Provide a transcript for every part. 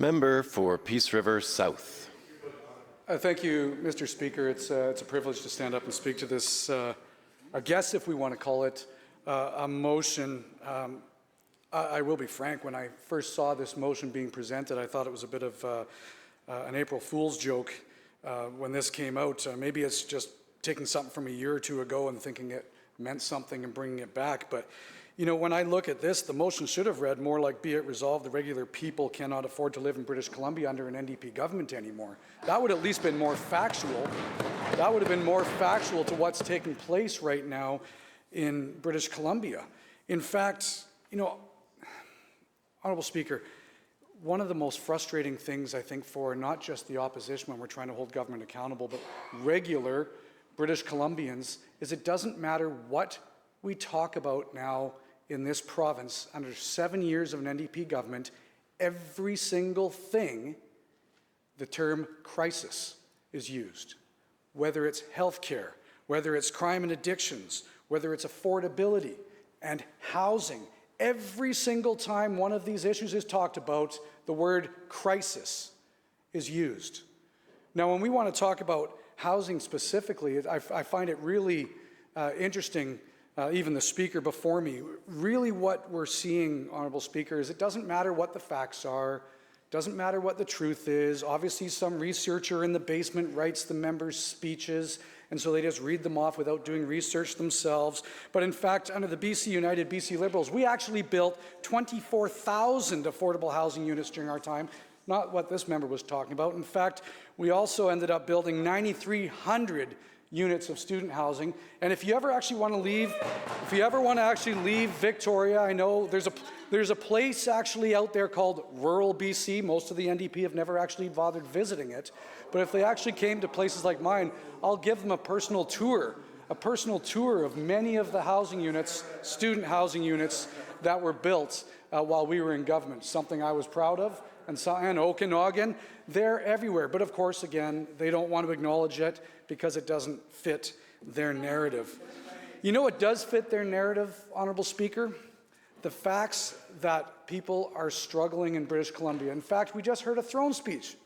Member for Peace River South. Thank you, Mr. Speaker. It's a privilege to stand up and speak to this, I guess if we want to call it a motion. I will be frank, when I first saw this motion being presented, I thought it was a bit of an April Fool's joke when this came out. Maybe it's just taking something from a year or two ago and thinking it meant something and bringing it back. But you know, when I look at this, the motion should have read more like, be it resolved, the regular people cannot afford to live in British Columbia under an NDP government anymore. That would at least been more factual. That would have been more factual to what's taking place right now in British Columbia. In fact, you know, Honourable Speaker, one of the most frustrating things, I think, for not just the opposition when we're trying to hold government accountable, but regular British Columbians, is it doesn't matter what we talk about now in this province under 7 years of an NDP government, every single thing, the term crisis is used. Whether it's healthcare, whether it's crime and addictions, whether it's affordability and housing, every single time one of these issues is talked about, the word crisis is used. Now, when we want to talk about housing specifically, I find it really interesting. Even the speaker before me, really what we're seeing, Honourable Speaker, is it doesn't matter what the facts are, doesn't matter what the truth is. Obviously, some researcher in the basement writes the members' speeches, and so they just read them off without doing research themselves. But in fact, under the BC United, BC Liberals, we actually built 24,000 affordable housing units during our time, not what this member was talking about. In fact, we also ended up building 9,300 units of student housing. And if you ever actually want to leave, Victoria, I know there's a place actually out there called rural BC. Most of the NDP have never actually bothered visiting it. But if they actually came to places like mine, I'll give them a personal tour of many of the housing units, student housing units that were built while we were in government, something I was proud of. And Okanagan, they're everywhere. But of course, again, they don't want to acknowledge it because it doesn't fit their narrative. You know what does fit their narrative, Honourable Speaker? The facts that people are struggling in British Columbia. In fact, we just heard a throne speech,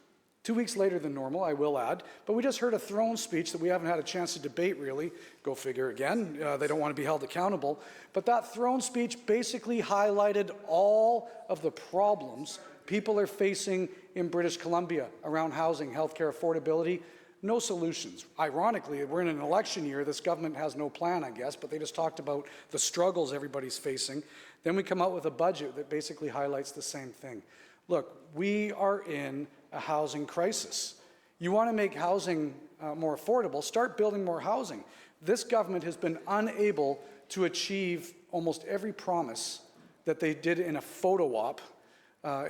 2 weeks later than normal, I will add, but we just heard a throne speech that we haven't had a chance to debate, really. Go figure again, they don't want to be held accountable. But that throne speech basically highlighted all of the problems people are facing in British Columbia around housing, healthcare, affordability. No solutions. Ironically, we're in an election year. This government has no plan, I guess, but they just talked about the struggles everybody's facing. Then we come out with a budget that basically highlights the same thing. Look, we are in a housing crisis. You want to make housing more affordable, start building more housing. This government has been unable to achieve almost every promise that they did in a photo op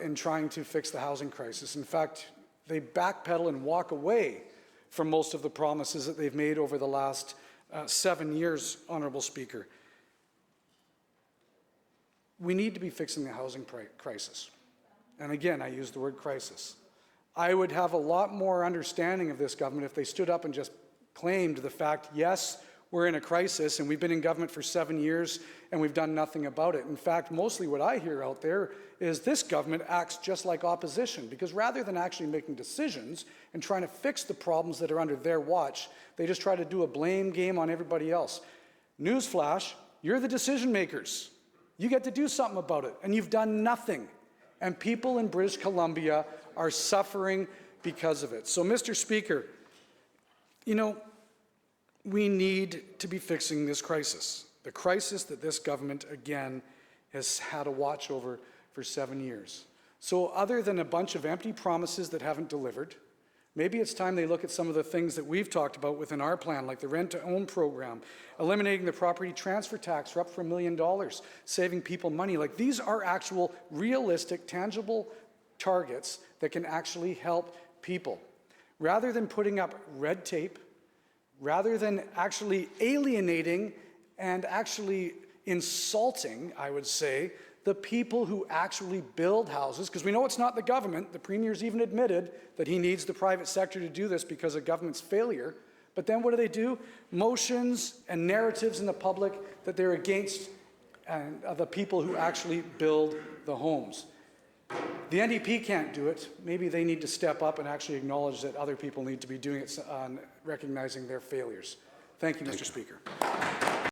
in trying to fix the housing crisis. In fact, they backpedal and walk away from most of the promises that they've made over the last 7 years, Honourable Speaker. We need to be fixing the housing crisis. And again, I use the word crisis. I would have a lot more understanding of this government if they stood up and just claimed the fact, yes, we're in a crisis and we've been in government for 7 years and we've done nothing about it. In fact, mostly what I hear out there is this government acts just like opposition, because rather than actually making decisions and trying to fix the problems that are under their watch, they just try to do a blame game on everybody else. Newsflash, you're the decision makers. You get to do something about it, and you've done nothing. And people in British Columbia are suffering because of it. So, Mr. Speaker, you know, we need to be fixing this crisis, the crisis that this government, again, has had a watch over for 7 years. So other than a bunch of empty promises that haven't delivered, maybe it's time they look at some of the things that we've talked about within our plan, like the rent-to-own program, eliminating the property transfer tax for up for $1 million, saving people money. Like, these are actual, realistic, tangible targets that can actually help people. Rather than putting up red tape, rather than actually alienating and actually insulting, I would say, the people who actually build houses, because we know it's not the government. The Premier's even admitted that he needs the private sector to do this because of government's failure. But then what do? Motions and narratives in the public that they're against the people who actually build the homes. the NDP can't do it. Maybe they need to step up and actually acknowledge that other people need to be doing it on recognizing their failures. Thank you, Mr. Speaker.